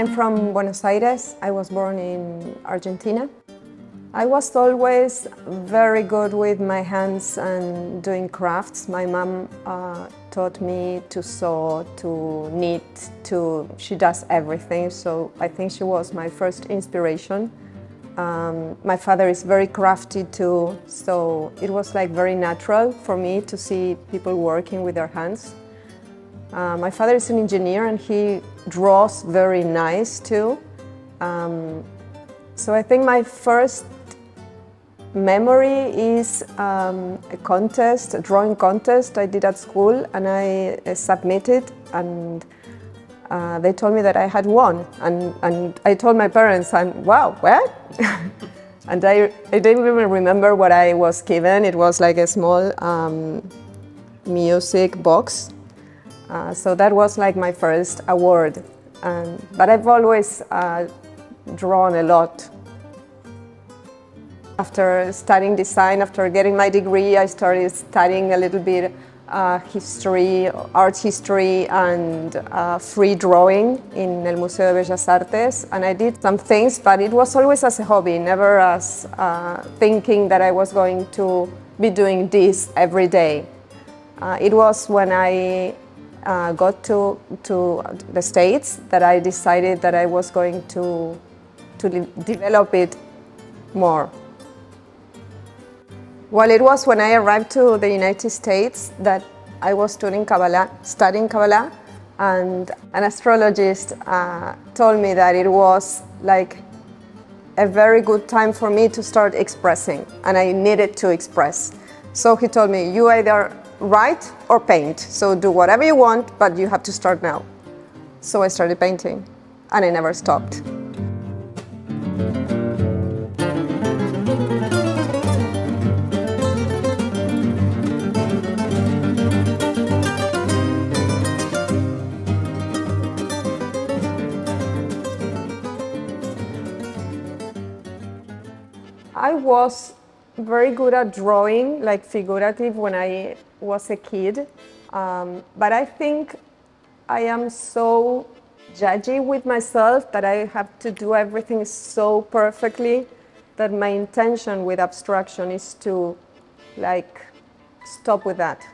I'm from Buenos Aires. I was born in Argentina. I was always very good with my hands and doing crafts. My mom taught me to sew, to knit, she does everything, so I think she was my first inspiration. My father is very crafty too, so it was like very natural for me to see people working with their hands. My father is an engineer and he draws very nice too. So I think my first memory is a contest, a drawing contest I did at school, and I submitted, and they told me that I had won, and I told my parents, and wow, what? And I didn't even remember what I was given. It was like a small music box. So that was like my first award. But I've always drawn a lot. After studying design, after getting my degree, I started studying a little bit history, art history, and free drawing in El Museo de Bellas Artes. And I did some things, but it was always as a hobby, never as thinking that I was going to be doing this every day. It was when I got to the States that I decided that I was going to develop it more. Well, it was when I arrived to the United States that I was studying Kabbalah, and an astrologist told me that it was like a very good time for me to start expressing, and I needed to express. So he told me, you either write or paint, so do whatever you want, but you have to start now. So I started painting, and I never stopped. I was very good at drawing, like figurative, when I was a kid, but I think I am so judgy with myself that I have to do everything so perfectly that my intention with abstraction is to like stop with that.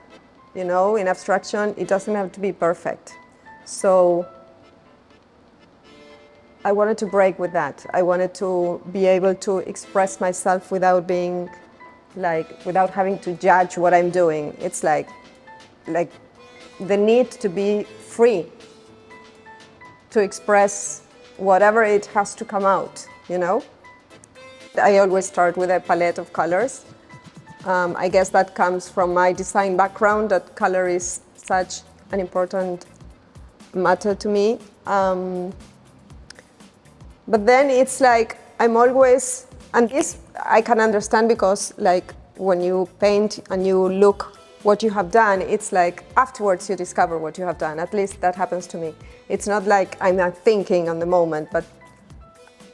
You know, in abstraction it doesn't have to be perfect. So I wanted to break with that. I wanted to be able to express myself without being without having to judge what I'm doing. It's like the need to be free to express whatever it has to come out, you know? I always start with a palette of colors. I guess that comes from my design background, that color is such an important matter to me. But then it's like I'm always, and this I can understand because like when you paint and you look what you have done, it's like afterwards you discover what you have done. At least that happens to me. It's not like I'm not thinking on the moment, but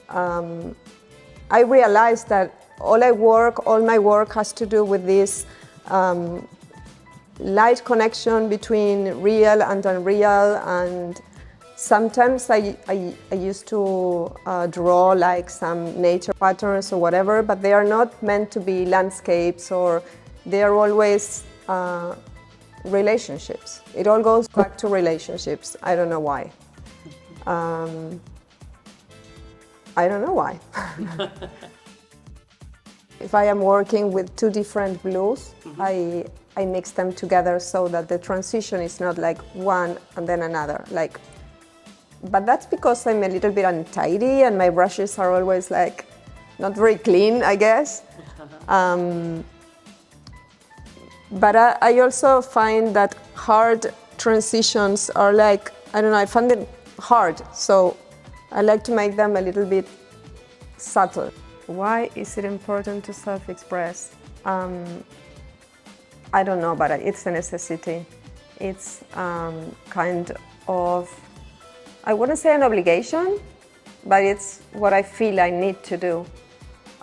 I realized that all my work has to do with this light connection between real and unreal, and sometimes I used to draw like some nature patterns or whatever, but they are not meant to be landscapes, or they are always relationships. It all goes back to relationships. I don't know why. I don't know why. If I am working with two different blues, I mix them together so that the transition is not like one and then another. But that's because I'm a little bit untidy and my brushes are always like not very clean, I guess. But I also find that hard transitions are like, I don't know, I find it hard. So I like to make them a little bit subtle. Why is it important to self-express? I don't know, but it's a necessity. It's kind of, I wouldn't say an obligation, but it's what I feel I need to do.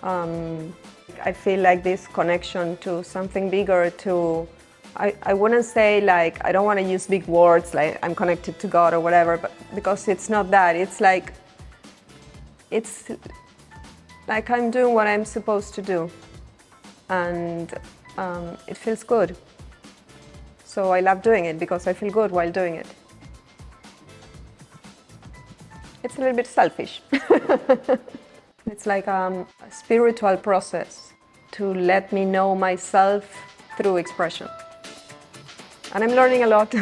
I feel like this connection to something bigger, I wouldn't say like, I don't want to use big words like I'm connected to God or whatever, but because it's not that. It's like it's like I'm doing what I'm supposed to do, and it feels good. So I love doing it because I feel good while doing it. It's a little bit selfish. It's like a spiritual process to let me know myself through expression. And I'm learning a lot.